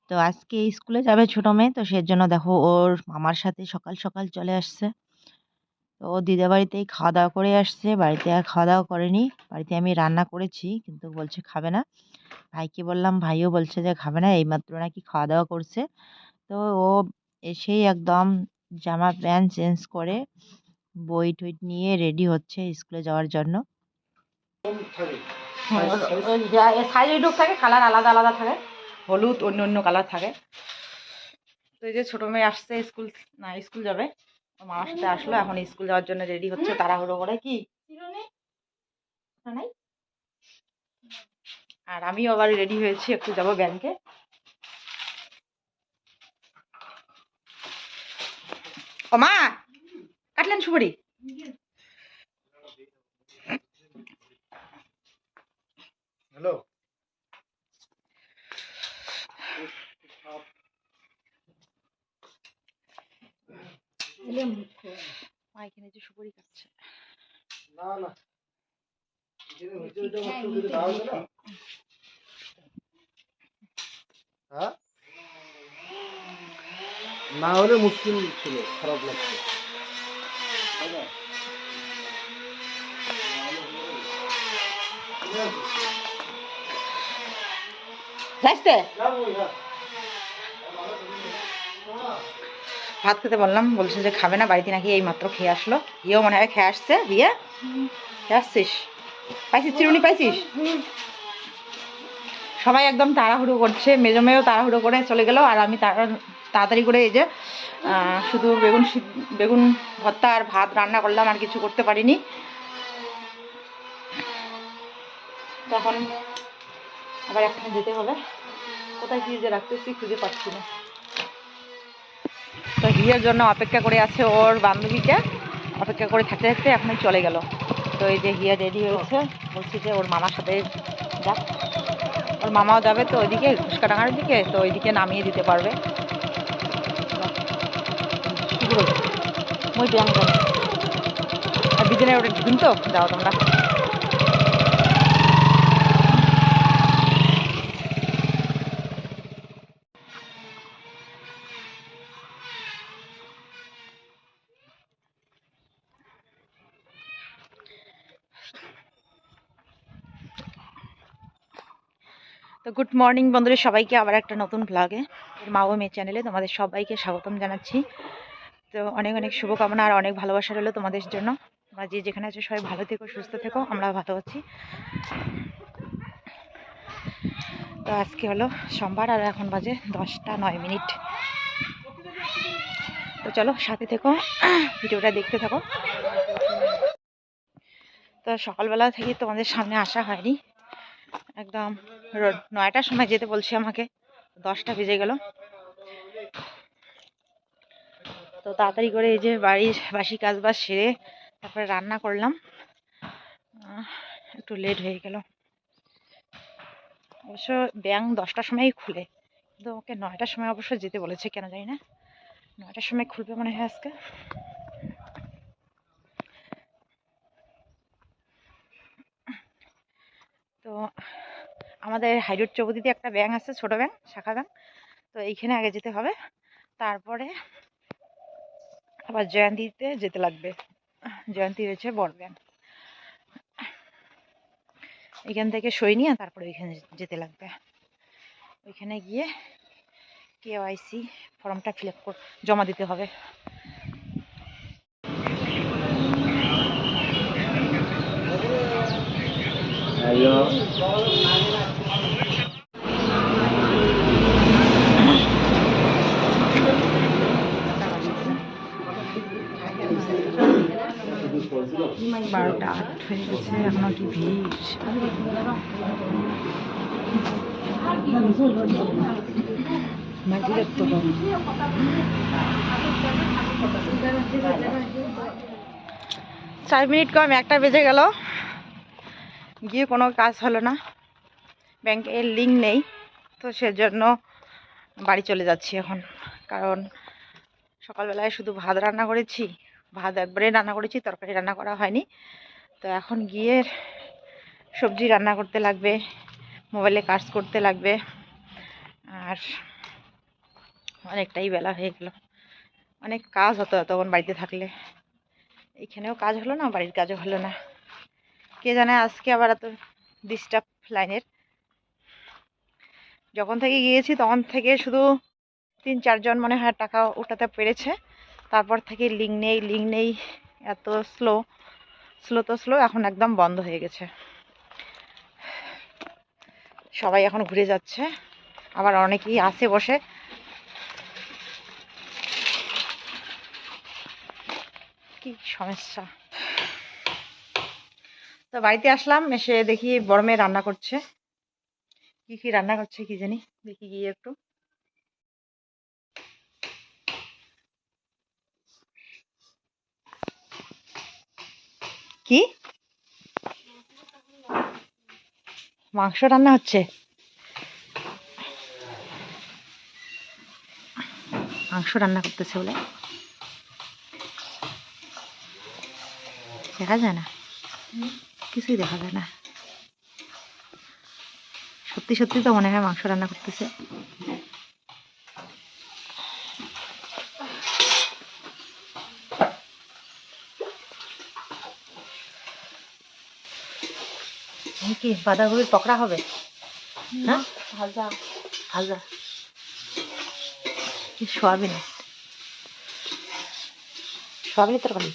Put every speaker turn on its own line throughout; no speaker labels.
তো আজকে স্কুলে যাবে ছোট মেয়ে, তো সেজন্য দেখো ওর মামার সাথে সকাল সকাল চলে আসছে। তো ও দিদা বাড়িতেই খাওয়া-দাওয়া করে আসছে। বাড়িতে আর খাওয়া-দাওয়া করেনি। বাড়িতে আমি রান্না করেছি কিন্তু বলছে খাবে না। ভাইকে বললাম, ভাইও বলছে যে খাবে না। এইমাত্র নাকি খাওয়া-দাওয়া করছে। তো ও এসেই একদম জামা প্যান্ট চেঞ্জ করে বই-টই নিয়ে রেডি হচ্ছে স্কুলে যাওয়ার জন্য।
সাইজ ওইটুক থাকে, কালার আলাদা আলাদা থাকে, হলুদ অন্য অন্য কালার থাকে। তো এই যে ছোটো মেয়ে আসছে স্কুল যাবে, মামার সাথে আসলো, এখন স্কুল যাওয়ার জন্য রেডি হচ্ছে তাড়াহুড়ো করে। কি নাই, আর আমিও আবার রেডি হয়েছি, একটু যাব ব্যাংকে। ও মা, কাটলেন সুপারি? হ্যালো, মা এখানে যে সুপারি কাটছে। না না, না হলে মুশকিল ছিল, খারাপ লাগছে। ভাত খেতে বললাম, বলছে যে খাবে না, বাড়িতে নাকি এই মাত্র খেয়ে আসলো। ইয়েও মনে হয় খেয়ে আসছে। দিয়ে খেয়ে আসছিস? পাইছিস চিরুনি, পাইছিস? সবাই একদম তাড়াহুড়ো করছে, মেজো মেয়েও তাড়াহুড়ো করে চলে গেল, আর আমি তাড়াতাড়ি করে এই যে শুধু বেগুন ভর্তা আর ভাত রান্না করলাম, আর কিছু করতে পারিনি। তখন আবার এখানে যেতে হবে, কোথায় গিয়ে যে রাখতেছি খুঁজে পাচ্ছি না। তো হিয়ের জন্য অপেক্ষা করে আছে ওর বান্ধবীটা, অপেক্ষা করে থাকতে থাকতে এখনই চলে গেল। তো এই যে হিয়া রেডি হয়েছে, বলছি যে ওর মামার সাথে যাক, ওর মামাও যাবে তো ওইদিকে ঘুষকাডাঙ্গার দিকে, তো ওইদিকে নামিয়ে দিতে পারবে। মই ব্যায়াম জানি আর বিদিনের ওটা ঢুকুন, তো যাও তোমরা। তো গুড মর্নিং বন্ধুরা, সবাইকে আবার একটা নতুন ব্লগে, মা ও মেয়ে চ্যানেলে তোমাদের সবাইকে স্বাগতম জানাচ্ছি। তো অনেক অনেক শুভকামনা আর অনেক ভালোবাসা রইলো তোমাদের জন্য। তোমরা যে যেখানে আছো সবাই ভালো থেকো, সুস্থ থেকো, আমরা ভালো আছি। তো আজকে হলো সোমবার, আর এখন বাজে 10:09। তো চলো সাথে থেকো, ভিডিওটা দেখতে থাকো। তো সকালবেলা থেকে তোমাদের সামনে আসা হয়নি, একদম 9টার সময় যেতে বলছে আমাকে, 10টা বেজে গেল। তো তাড়াতাড়ি করে এই যে বাড়ির বাসি কাজবাজ সেরে তারপরে রান্না করলাম, একটু লেট হয়ে গেল। অবশ্য ব্যাংক 10টার সময়ই খুলে, কিন্তু ওকে 9টার সময় অবশ্য যেতে বলেছে, কেন জানি না, 9টার সময় খুলবে মনে হয় আজকে। তো আমাদের হাইরোড চৌপতিতে একটা ব্যাংক আছে, ছোট ব্যাংক, শাখা ব্যাংক। তো এইখানে আগে যেতে হবে, তারপরে আবার জয়ন্তীতে যেতে লাগবে। জয়ন্তী রয়েছে বড় ব্যাংক, এখান থেকে সই নিয়ে তারপরে ওইখানে যেতে লাগবে। ওইখানে গিয়ে KYC ফর্মটা ফিল আপ জমা দিতে হবে। বারোটা 8 হয়ে গেছে, এখনো কি ভিড়। চার মিনিট কম, 1টা বেজে গেল, গিয়ে কোনো কাজ হলো না, ব্যাংকের লিঙ্ক নেই, তো সেজন্য বাড়ি চলে যাচ্ছি এখন। কারণ সকালবেলায় শুধু ভাত রান্না করেছি, ভাত একবারে রান্না করেছি, তরকারি রান্না করা হয়নি। তো এখন গিয়ে সবজি রান্না করতে লাগবে, মোবাইলে কাজ করতে লাগবে, আর অনেকটাই বেলা হয়ে গেল। অনেক কাজ হতো তখন বাড়িতে থাকলে, এখানেও কাজ হলো না, বাড়ির কাজও হলো না। কে জানে আজকে আবার এত ডিস্টার্ব লাইনের। যখন থেকে গিয়েছি তখন থেকে শুধু 3-4 জন মনে হয় টাকা উঠাতে পেরেছে, তারপর থেকে লিঙ্ক নেই, এত স্লো তো স্লো, এখন একদম বন্ধ হয়ে গেছে। সবাই এখন ঘুরে যাচ্ছে, আবার অনেকেই আছে বসে। কি সমস্যা। তো বাড়িতে আসলাম, এসে দেখি বড় মেয়ে রান্না করছে। কি রান্না করছে কি জানি, দেখি গিয়ে একটু। কি মাংস রান্না হচ্ছে? মাংস রান্না করতেছে বলে দেখা যায় না, কিছুই দেখা যায় না। সত্যি সত্যি তো মনে হয় মাংস রান্না করতেছে। কি বাঁধাকপির পকোড়া হবে? হ্যাঁ, ভাজা ভাজা সোয়াবিন, সোয়াবিনের তরকারি।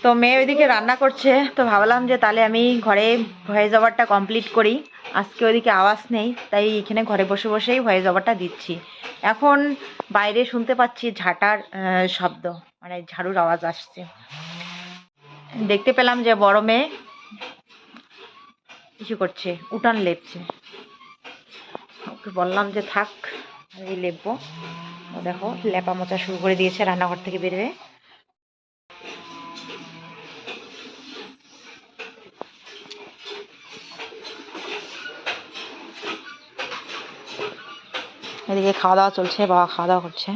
তো মেয়ে ওইদিকে রান্না করছে, তো ভাবলাম যে তাহলে আমি ঘরে ভয়েস ওভারটা কমপ্লিট করি। আজকে ওইদিকে আওয়াজ নেই, তাই এখানে ঘরে বসে বসেই ভয়েস ওভারটা দিচ্ছি। এখন বাইরে শুনতে পাচ্ছি ঝাঁটার শব্দ, মানে ঝাড়ুর আওয়াজ আসছে। দেখতে পেলাম যে বড় মেয়ে কিছু করছে, উঠান লেপছে। ওকে বললাম যে থাক, আমি লেপবো। ও দেখো লেপা মোচা শুরু করে দিয়েছে রান্নাঘর থেকে বেরোয়। এদিকে খাওয়া দাওয়া চলছে, বাবা খাওয়া দাওয়া করছে,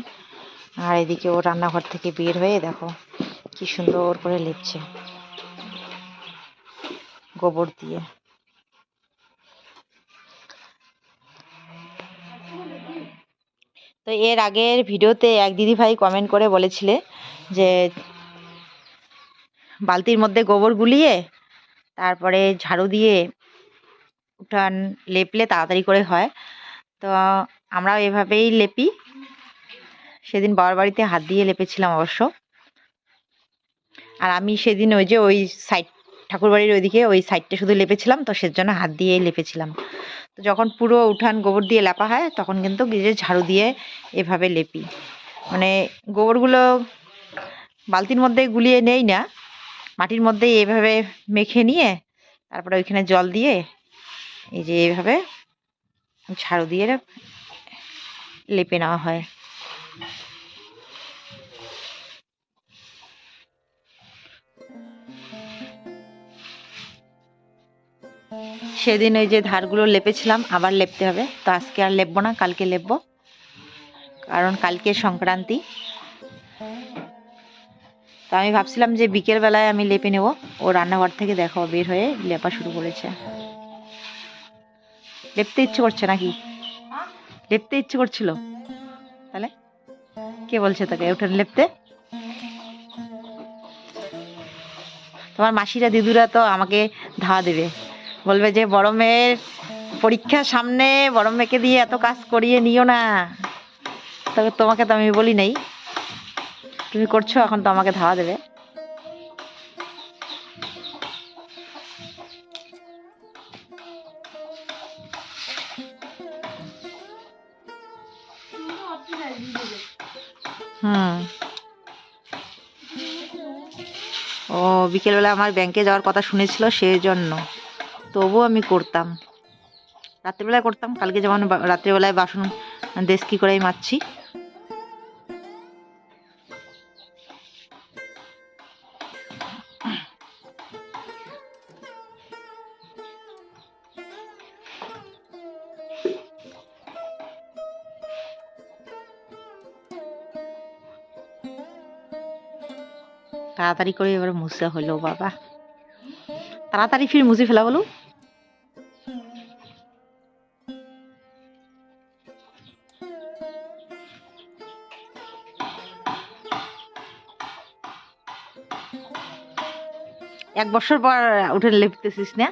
আর এদিকে ও রান্নাঘর থেকে বের হয়ে দেখো কি সুন্দর করে লেপছে গোবর দিয়ে। তো এর আগের ভিডিওতে এক দিদি ভাই কমেন্ট করে বলেছিলে যে বালতির মধ্যে গোবর গুলিয়ে তারপরে ঝাড়ু দিয়ে উঠান লেপলে তাড়াতাড়ি করে হয়। তো আমরাও এভাবেই লেপি। সেদিন বাবার বাড়িতে হাত দিয়ে লেপেছিলাম অবশ্য। আর আমি সেদিন ওই যে ওই সাইড ঠাকুরবাড়ির ওইদিকে ওই সাইডটা শুধু লেপেছিলাম, তো সেজন্য হাত দিয়েই লেপেছিলাম। তো যখন পুরো উঠান গোবর দিয়ে লেপা হয় তখন কিন্তু গিয়ে ঝাড়ু দিয়ে এভাবে লেপি। মানে গোবরগুলো বালতির মধ্যে গুলিয়ে নেই না, মাটির মধ্যেই এভাবে মেখে নিয়ে তারপরে ওইখানে জল দিয়ে এই যে এইভাবে ঝাড়ু দিয়ে লেপে নেওয়া হয়। সেদিন ওই যে ধারগুলো লেপেছিলাম, আবার লেপতে হবে। তো আজকে আর লেপবো না, কালকে লেপবো, কারণ কালকে সংক্রান্তি। তো আমি ভাবছিলাম যে বিকেল বেলায় আমি লেপে নেব। ও রান্নাঘর থেকে দেখো বের হয়ে লেপা শুরু করেছে। লেপতে ইচ্ছে করছে নাকি? লেপতে ইচ্ছে করছিল? তাহলে কে বলছে তোকে উঠোন লেপতে? তোমার মাসিরা দিদুরা তো আমাকে ধাওয়া দেবে, বলবে যে বড় মেয়ের পরীক্ষার সামনে বড় মেয়েকে দিয়ে এত কাজ করিয়ে নিও না। তবে তোমাকে তো আমি বলি নাই, তুমি করছো, এখন তো আমাকে ধাওয়া দেবে। হুম। ও বিকেলবেলা আমার ব্যাংকে যাওয়ার কথা শুনেছিল, সেই জন্য। তবুও আমি করতাম, রাত্রিবেলায় করতাম। কালকে যেমন রাত্রিবেলায় বাসন দেশ কি করেই মাজছি।
তাড়াতাড়ি করে এবার মুছে হলো বাবা, তাড়াতাড়ি ফির মুছে ফেলা হলো। এক বছর পর উঠে লেপতেছিস না?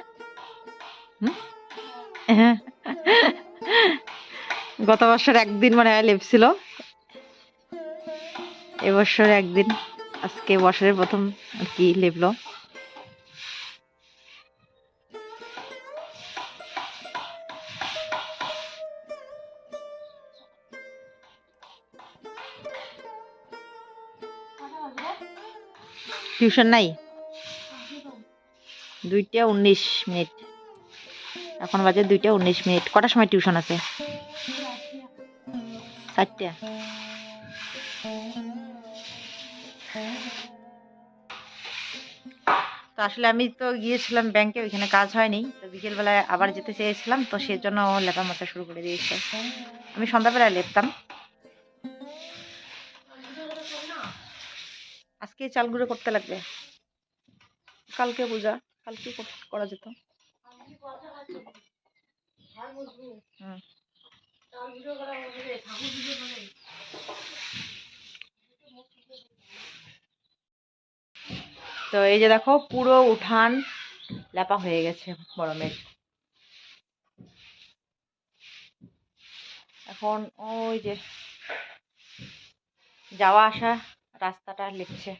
গত বছর একদিন মানে লেপছিল, এবছর একদিন, আজকে বছরের প্রথম আর কি লেপলো। টিউশন নাই? 2:19। এখন বাজে 2:19। কটার সময় টিউশন আছে? 4টা। তো আসলে আমি তো গিয়েছিলাম ব্যাংকে, ওইখানে কাজ হয়নি, তো বিকেলবেলায় আবার যেতে চেয়েছিলাম, তো সেজন্য লেপা মোছা শুরু করে দিয়েছে। আমি সন্ধ্যাবেলায় লেপতাম। আজকে চাল গুঁড়ো করতে লাগবে, কালকে পূজা, কালকে করা যেত। তো এই যে দেখো পুরো উঠান লেপা হয়ে গেছে গরমের। এখন ওই যে যাওয়া আসা রাস্তাটা লিখছে,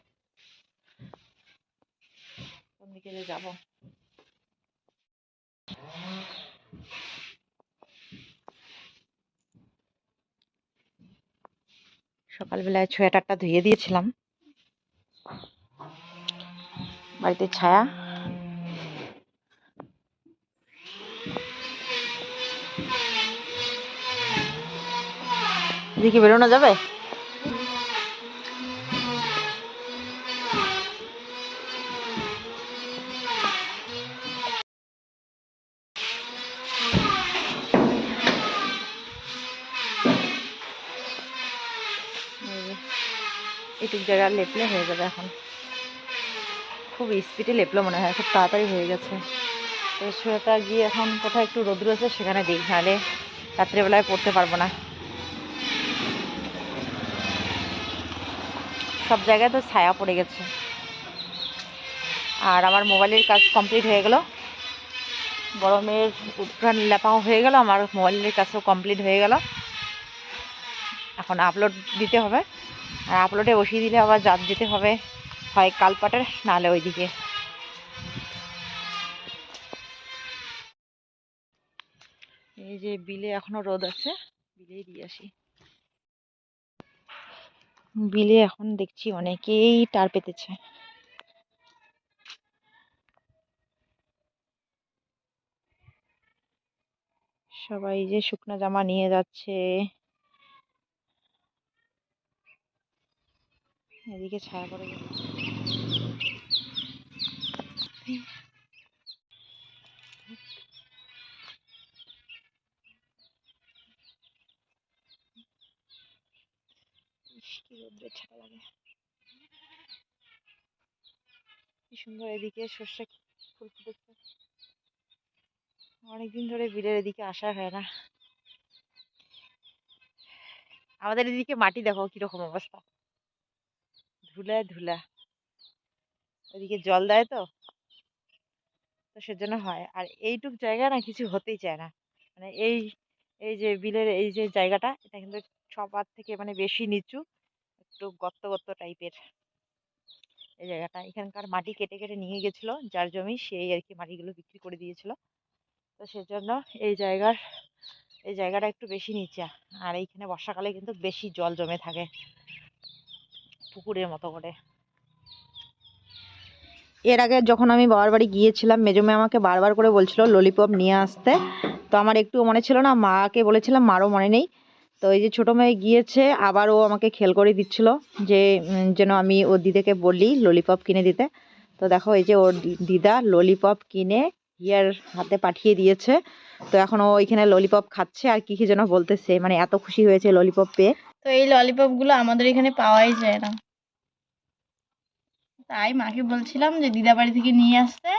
কোন দিকে যে যাবো। সকালবেলায় সোয়েটারটা ধুয়ে দিয়েছিলাম, বাড়িতে ছায়া। এদিকে বেরোনো যাবে? এইটুক জায়গা লেপলে হয়ে যাবে। এখন খুব স্পিডে লেপলো মনে হয়, খুব তাড়াতাড়ি হয়ে গেছে। তো সোয়েটার গিয়ে এখন কোথাও একটু রোদ্র আছে সেখানে দিই, নাহলে রাত্রেবেলায় পড়তে পারবো না। সব জায়গায় তো ছায়া পড়ে গেছে। আর আমার মোবাইলের কাজ কমপ্লিট হয়ে গেল, গরমের উঠান লেপাও হয়ে গেল, আমার মোবাইলের কাজও কমপ্লিট হয়ে গেল। এখন আপলোড দিতে হবে, আর আপলোডে বসিয়ে দিলে আবার যেতে হবে হয় কালপাটের, নাহলে ওইদিকে। এই যে বিলে এখনো রোদ আছে, বিলেই দিয়ে আসি। বিলে এখন দেখছি অনেকেই টার পেতেছে। সবাই যে শুকনো জামা নিয়ে যাচ্ছে। এদিকে ছায়া পড়ে গেছে। কি রোদ্রের ছায়া লাগে, কি সুন্দর। এদিকে সর্ষে ফুল ফুটেছে। অনেকদিন ধরে বিলের এদিকে আসা হয় না। আমাদের এদিকে মাটি দেখো কিরকম অবস্থা, ধুলা ধুলা। ওদিকে জল দেয় তো, তো সেজন্য হয়। আর এইটুক জায়গা না কিছু হতেই চায় না, মানে এই এই যে বিলের এই যে জায়গাটা, এটা কিন্তু সবার থেকে মানে বেশি নিচু, একটু গর্ত গর্ত টাইপের এই জায়গাটা। এখানকার মাটি কেটে কেটে নিয়ে গেছিল, যার জমি সেই আর কি মাটিগুলো বিক্রি করে দিয়েছিল। তো সেজন্য এই জায়গাটা একটু বেশি নিচা। আর এইখানে বর্ষাকালে কিন্তু বেশি জল জমে থাকে, পুকুরের মতো করে। এর আগে যখন আমি বাবার বাড়ি গিয়েছিলাম, মেজমে আমাকে বারবার করে বলছিল ললিপপ নিয়ে আসতে, তো আমার একটু মনে ছিল না, মাকে বলেছিলাম, মারও মনে নেই। তো এই যে ছোটো মেয়ে গিয়েছে, আবার ও আমাকে খেয়াল করে দিচ্ছিল যে যেন আমি ওর দিদাকে বলি ললিপপ কিনে দিতে। তো দেখো এই যে ওর দিদা ললিপপ কিনে হিয়ার হাতে পাঠিয়ে দিয়েছে। তো এখন ও এখানে ললিপপ খাচ্ছে আর কি কি যেন বলতেছে, মানে এত খুশি হয়েছে ললিপপ পেয়ে।
তো এই ললিপপ গুলো আমাদের এখানে পাওয়াই যায় না। তাই মাকে বলছিলাম যে দিদা বাড়ি থেকে নিয়ে আসতে,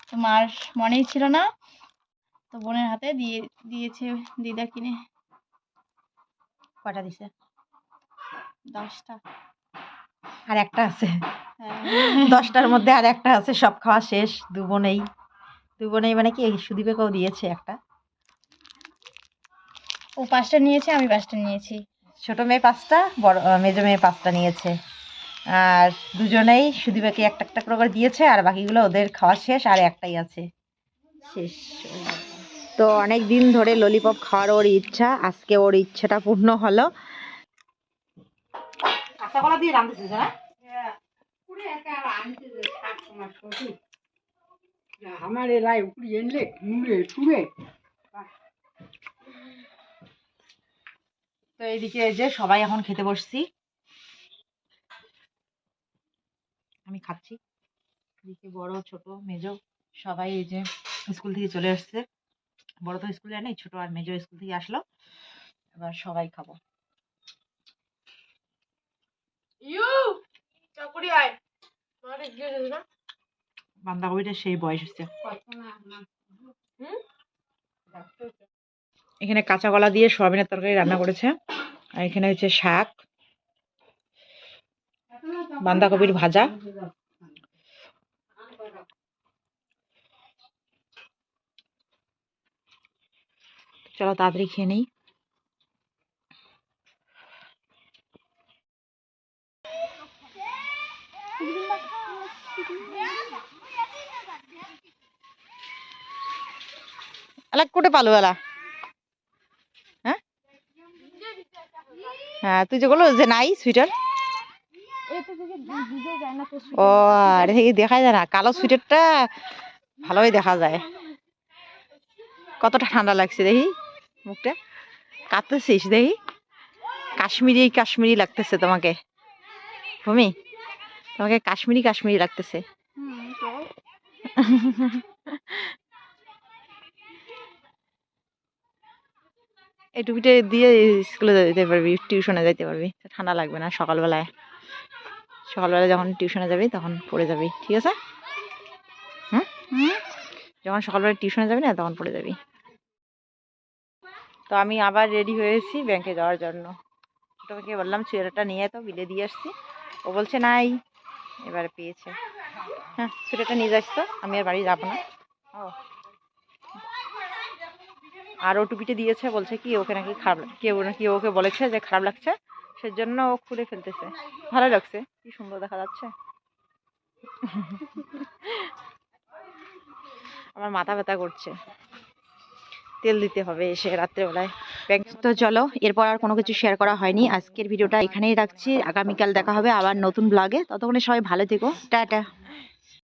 তো মার মনেই ছিল না, তো বোনের হাতে দিয়েছে দিদা কিনে।
কটা দিছে?
10টা।
আর একটা আছে।
হ্যাঁ
10টার মধ্যে আর একটা আছে, সব খাওয়া শেষ। দু বোনেই মানে কি সুদীপেকেও দিয়েছে একটা।
ও 5টা নিয়েছে, আমি 5টা নিয়েছি।
ছোট মেয়ে 5টা, বড় মেজো মেয়ে 5টা নিয়েছে। আর দুজনেই সুদীপাকে একটা একটা করে দিয়েছে, আর বাকিগুলো ওদের খাওয়া শেষ, আর একটাই আছে শেষ। তো অনেক দিন ধরে ললিপপ খাওয়ার ওর ইচ্ছা, আজকে ওর ইচ্ছাটা পূর্ণ হলো। কাঁচা কলা দিয়ে রাঁধতেছিস না?
আমার এলাই উপরে এনলে মুড়ে টুড়ে।
তো এইদিকে এই যে সবাই এখন খেতে বসছি, আমি খাচ্ছি। এদিকে বড় ছোট মেজো সবাই এই যে স্কুল থেকে চলে আসছে। বড় তো স্কুলে নেই, ছোট আর মেজো স্কুল থেকে আসলো। এবার সবাই খাবো। বাঁধাকপিটা সেই বয়স হচ্ছে। এখানে কাঁচা কলা দিয়ে সয়াবিনের তরকারি রান্না করেছে, আর এখানে হচ্ছে শাক, বাঁধাকপির ভাজা। চলো তাড়াতাড়ি খেয়ে নেই। এলা কোটে পালো এলা? হ্যাঁ হ্যাঁ, তুই যে বলো যে নাই সুইটার। ও আর থেকে দেখা যায় না, কালো সুইটারটা ভালোই দেখা যায়। কতটা ঠান্ডা লাগছে দেখি, মুখটা কাঁপতেছিস দেখি। কাশ্মীরি লাগতেছে তোমাকে ভূমি, তোমাকে কাশ্মীরি লাগতেছে। এই টুপিটা দিয়ে স্কুলে যেতে পারবি, টিউশনে যেতে পারবি, ঠান্ডা লাগবে না। সকালবেলায় যখন টিউশনে যাবি তখন পরে যাবি, ঠিক আছে? হুম, যখন সকালবেলা টিউশনে যাবি না তখন পরে যাবি। তো আমি আবার রেডি হয়েছি ব্যাংকে যাওয়ার জন্য। ছোটকে বললাম সোয়েটারটা নিয়ে তো বিলে দিয়ে আসছি, ও বলছে নাই, এবারে পেয়েছে। হ্যাঁ সোয়েটারটা নিয়ে যাস তো, আমি আর বাড়ি যাবো না। ও আর ও টুপিটা দিয়েছে, বলছে কি ওকে নাকি খারাপ, কেউ নাকি ওকে বলেছে যে খারাপ লাগছে, সেজন্য ও খুলে ফেলতেছে। ভালো লাগছে, কি সুন্দর দেখা যাচ্ছে। আমার মাথা ব্যথা করছে, তেল দিতে হবে এসে রাত্রেবেলায়। তো চলো, এরপর আর কোনো কিছু শেয়ার করা হয়নি। আজকের ভিডিওটা এখানেই রাখছি, আগামীকাল দেখা হবে আবার নতুন ব্লগে। ততক্ষণে সবাই ভালো থেকো, টাটা।